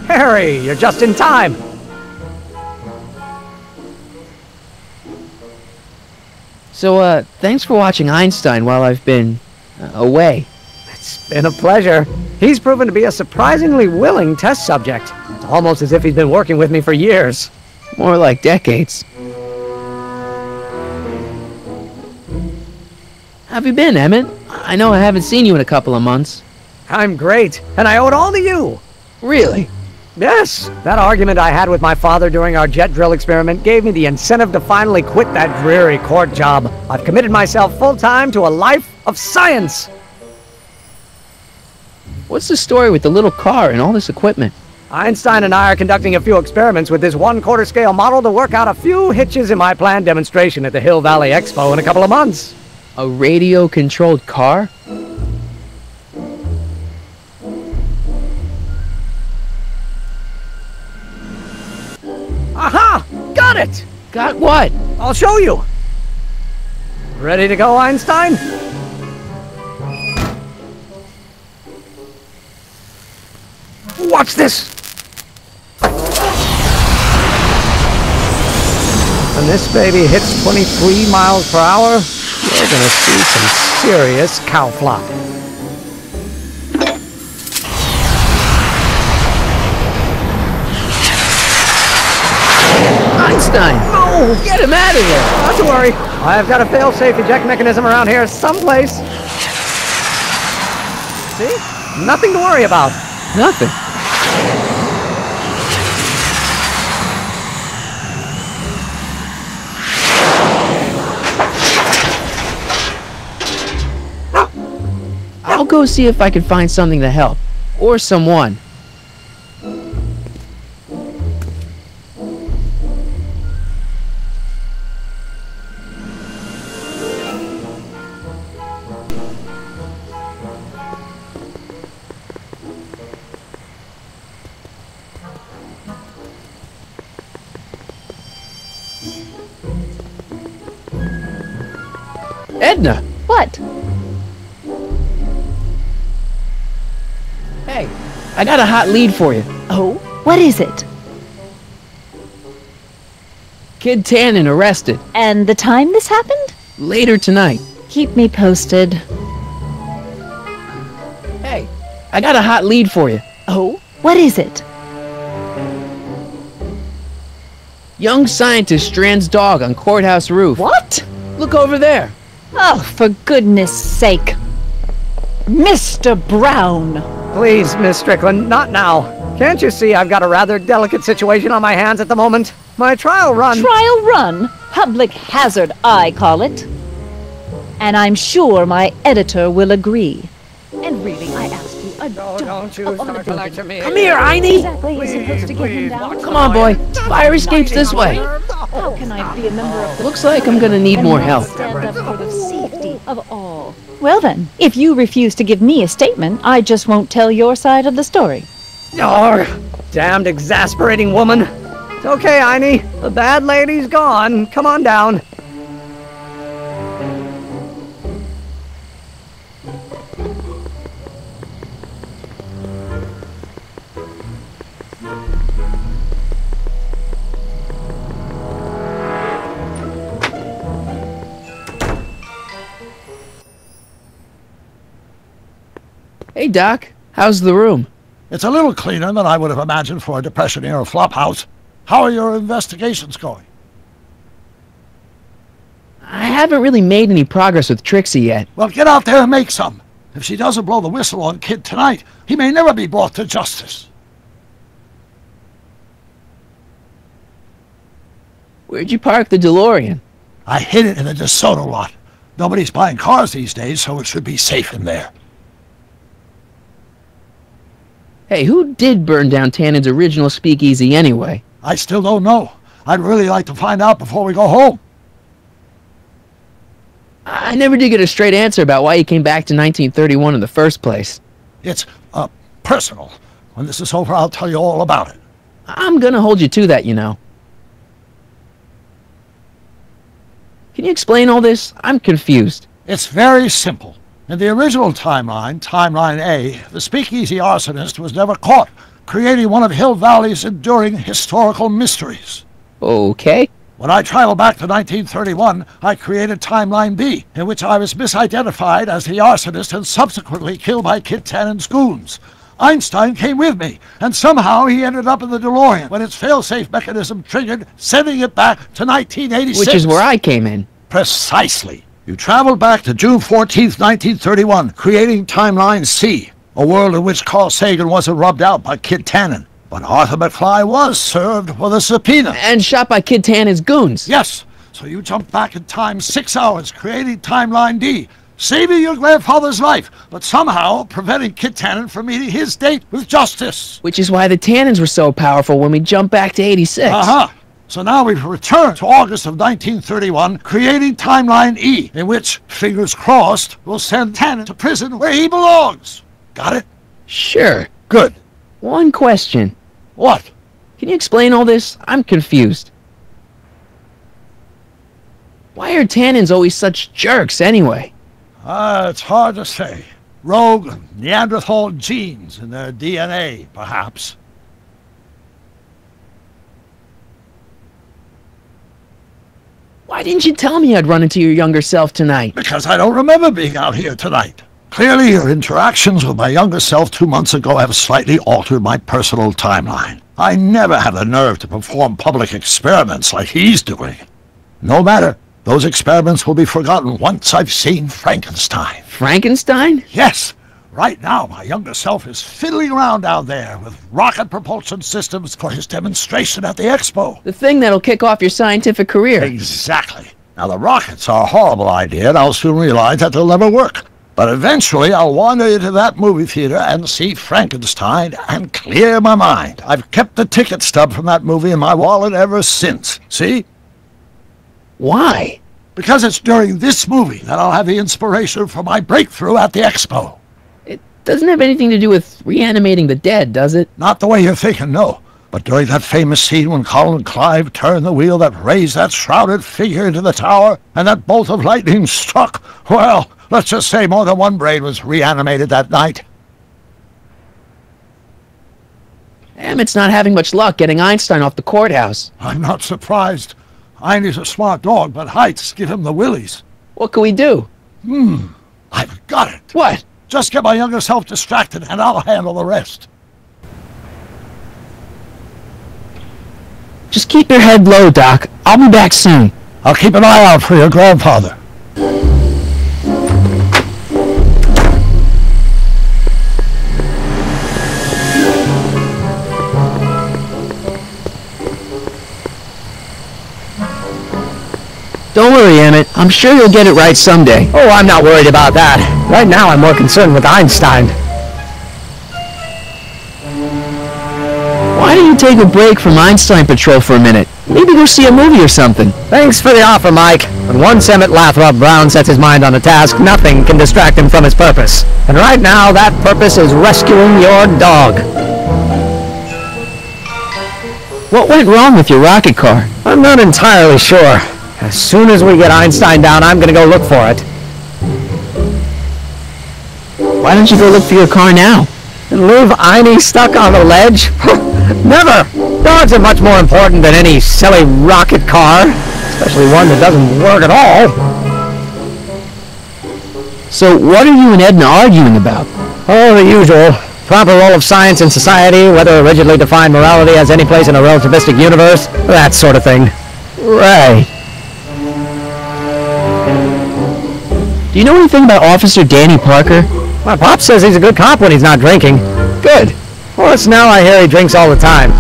Harry, you're just in time. So, thanks for watching Einstein while I've been away. It's been a pleasure. He's proven to be a surprisingly willing test subject. It's almost as if he's been working with me for years. More like decades. How have you been, Emmett? I know I haven't seen you in a couple of months. I'm great, and I owe it all to you. Really? Yes, that argument I had with my father during our jet drill experiment gave me the incentive to finally quit that dreary court job. I've committed myself full-time to a life of science. What's the story with the little car and all this equipment? Einstein and I are conducting a few experiments with this 1/4 scale model to work out a few hitches in my planned demonstration at the Hill Valley Expo in a couple of months. A radio-controlled car? Aha! Got it! Got what? I'll show you. Ready to go, Einstein? Watch this! When this baby hits 23 miles per hour, you're gonna see some serious cow flop. Einstein! No! Get him out of there! Not to worry. I've got a fail-safe eject mechanism around here someplace. See? Nothing to worry about. Nothing. I'll go see if I can find something to help. Or someone. Edna! What? Hey, I got a hot lead for you. Oh? What is it? Kid Tannen arrested. And the time this happened? Later tonight. Keep me posted. Hey, I got a hot lead for you. Oh? What is it? Young scientist strands dog on courthouse roof. What? Look over there. Oh, for goodness sake. Mr. Brown! Please, Miss Strickland, not now. Can't you see I've got a rather delicate situation on my hands at the moment? My trial run... Trial run? Public hazard, I call it. And I'm sure my editor will agree. And really, I ask you, don't you start to lecture me. Come here, Einie! Exactly, you're supposed to get him down. Come on, boy. Fire escape's this way. How can I be a member of the... Looks like I'm gonna need more help. Stand up for the safety of all. Well then, if you refuse to give me a statement, I just won't tell your side of the story. Oh, damned exasperating woman. It's okay, Einie. The bad lady's gone. Come on down. Hey, Doc. How's the room? It's a little cleaner than I would have imagined for a Depression-era flophouse. How are your investigations going? I haven't really made any progress with Trixie yet. Well, get out there and make some. If she doesn't blow the whistle on Kid tonight, he may never be brought to justice. Where'd you park the DeLorean? I hid it in the DeSoto lot. Nobody's buying cars these days, so it should be safe in there. Hey, who did burn down Tannen's original speakeasy anyway? I still don't know. I'd really like to find out before we go home. I never did get a straight answer about why he came back to 1931 in the first place. It's, personal. When this is over, I'll tell you all about it. I'm gonna hold you to that, you know. Can you explain all this? I'm confused. It's very simple. In the original timeline, Timeline A, the speakeasy arsonist was never caught, creating one of Hill Valley's enduring historical mysteries. Okay. When I traveled back to 1931, I created Timeline B, in which I was misidentified as the arsonist and subsequently killed by Kit Tannen's goons. Einstein came with me, and somehow he ended up in the DeLorean when its failsafe mechanism triggered, sending it back to 1986. Which is where I came in. Precisely. You traveled back to June 14th, 1931, creating Timeline C, a world in which Carl Sagan wasn't rubbed out by Kit Tannen. But Arthur McFly was served with a subpoena. And shot by Kid Tannen's goons. Yes, so you jumped back in time 6 hours, creating Timeline D, saving your grandfather's life, but somehow preventing Kit Tannen from meeting his date with justice. Which is why the Tannens were so powerful when we jumped back to 86. So now we've returned to August of 1931, creating Timeline E, in which, fingers crossed, we'll send Tannen to prison where he belongs. Got it? Sure. Good. One question. What? Can you explain all this? I'm confused. Why are Tannens always such jerks anyway? It's hard to say. Rogue Neanderthal genes in their DNA, perhaps. Why didn't you tell me I'd run into your younger self tonight? Because I don't remember being out here tonight. Clearly, your interactions with my younger self 2 months ago have slightly altered my personal timeline. I never had the nerve to perform public experiments like he's doing. No matter. Those experiments will be forgotten once I've seen Frankenstein. Frankenstein? Yes. Right now, my younger self is fiddling around down there with rocket propulsion systems for his demonstration at the expo. The thing that'll kick off your scientific career. Exactly. Now, the rockets are a horrible idea, and I'll soon realize that they'll never work. But eventually, I'll wander into that movie theater and see Frankenstein and clear my mind. I've kept the ticket stub from that movie in my wallet ever since. See? Why? Because it's during this movie that I'll have the inspiration for my breakthrough at the expo. It doesn't have anything to do with reanimating the dead, does it? Not the way you're thinking, no. But during that famous scene when Colin Clive turned the wheel that raised that shrouded figure into the tower, and that bolt of lightning struck, well, let's just say more than one brain was reanimated that night. Emmett's not having much luck getting Einstein off the courthouse. I'm not surprised. Einstein's a smart dog, but heights give him the willies. What can we do? I've got it. What? Just get my younger self distracted, and I'll handle the rest. Just keep your head low, Doc. I'll be back soon. I'll keep an eye out for your grandfather. Don't worry, Emmett. I'm sure you'll get it right someday. Oh, I'm not worried about that. Right now, I'm more concerned with Einstein. Why don't you take a break from Einstein Patrol for a minute? Maybe go see a movie or something. Thanks for the offer, Mike. When once Emmett Lathrop Brown sets his mind on a task, nothing can distract him from his purpose. And right now, that purpose is rescuing your dog. What went wrong with your rocket car? I'm not entirely sure. As soon as we get Einstein down, I'm gonna go look for it. Why don't you go look for your car now? And leave Einie stuck on the ledge? Never! Dogs are much more important than any silly rocket car, especially one that doesn't work at all. So what are you and Edna arguing about? Oh, the usual. Proper role of science in society, whether a rigidly defined morality has any place in a relativistic universe, that sort of thing. Right. Do you know anything about Officer Danny Parker? My pop says he's a good cop when he's not drinking. Good. Plus, now I hear he drinks all the time.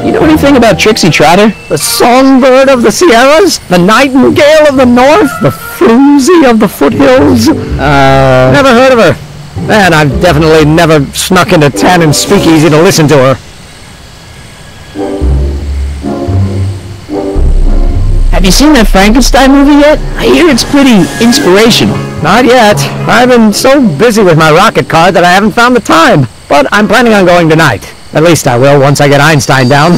You know anything about Trixie Trotter? The songbird of the Sierras? The nightingale of the north? The floozy of the foothills? Never heard of her. And I've definitely never snuck into Tannen's speakeasy to listen to her. Have you seen that Frankenstein movie yet? I hear it's pretty inspirational. Not yet. I've been so busy with my rocket car that I haven't found the time. But I'm planning on going tonight. At least I will once I get Einstein down.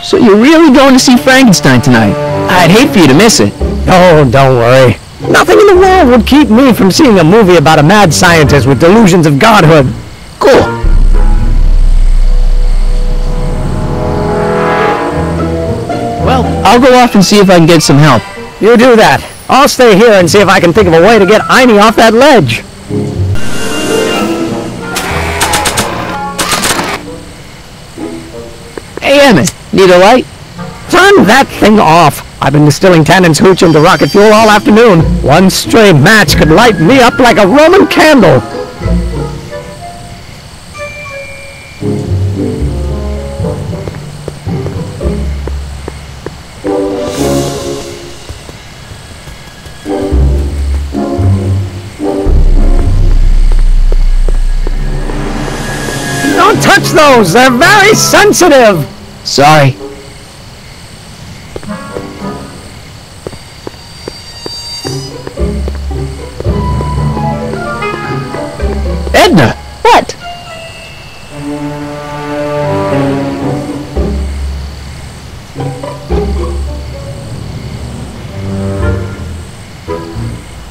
So you're really going to see Frankenstein tonight? I'd hate for you to miss it. Oh, don't worry. Nothing in the world would keep me from seeing a movie about a mad scientist with delusions of godhood. Cool. Well, I'll go off and see if I can get some help. You do that. I'll stay here and see if I can think of a way to get Einie off that ledge. Hey, Emmett, need a light? Turn that thing off. I've been distilling Tannen's hooch into rocket fuel all afternoon. One stray match could light me up like a Roman candle. Don't touch those! They're very sensitive! Sorry. Edna! What?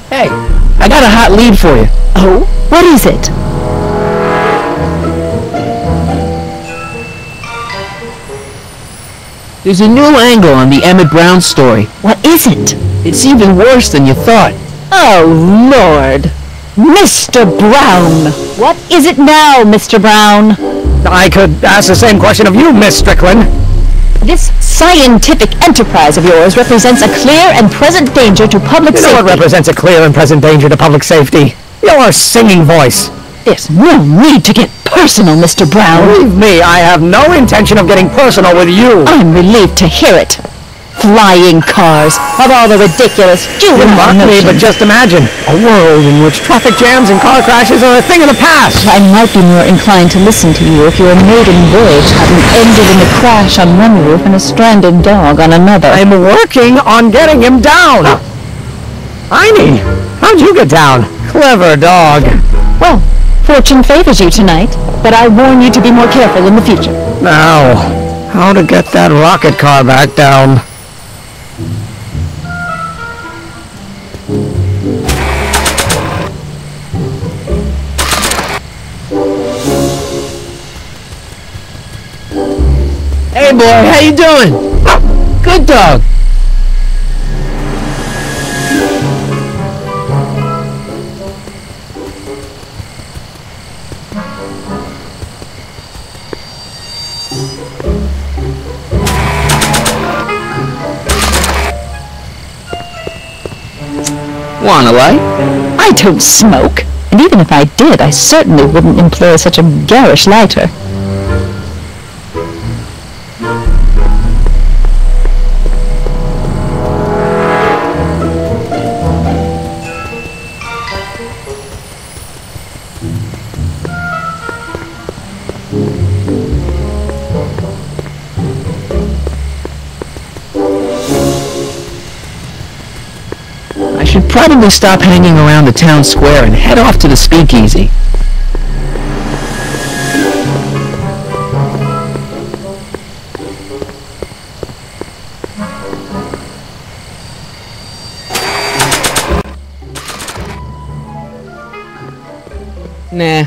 Hey, I got a hot lead for you. Oh? What is it? There's a new angle on the Emmett Brown story. What is it? It's even worse than you thought. Oh, Lord. Mr. Brown! What is it now, Mr. Brown? I could ask the same question of you, Miss Strickland. This scientific enterprise of yours represents a clear and present danger to public You know safety. what represents a clear and present danger to public safety? Your singing voice. There's no need to get personal, Mr. Brown. Believe me, I have no intention of getting personal with you. I'm relieved to hear it. Flying cars, of all the ridiculous You juvenile mock me, but notions. just imagine a world in which traffic jams and car crashes are a thing of the past. I might be more inclined to listen to you if your maiden voyage hadn't ended in a crash on one roof and a stranded dog on another. I'm working on getting him down. Einie, how'd you get down? Clever dog. Well, fortune favors you tonight, but I warn you to be more careful in the future. Now, how to get that rocket car back down? Hey boy, how you doing? Good dog. Want a light? I don't smoke, and even if I did, I certainly wouldn't employ such a garish lighter. I should probably stop hanging around the town square and head off to the speakeasy. Nah.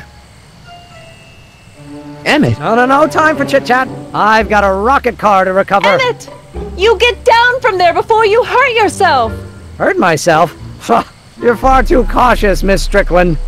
Emmett. No time for chit-chat. I've got a rocket car to recover. Emmett! You get down from there before you hurt yourself! Hurt myself? You're far too cautious, Miss Strickland.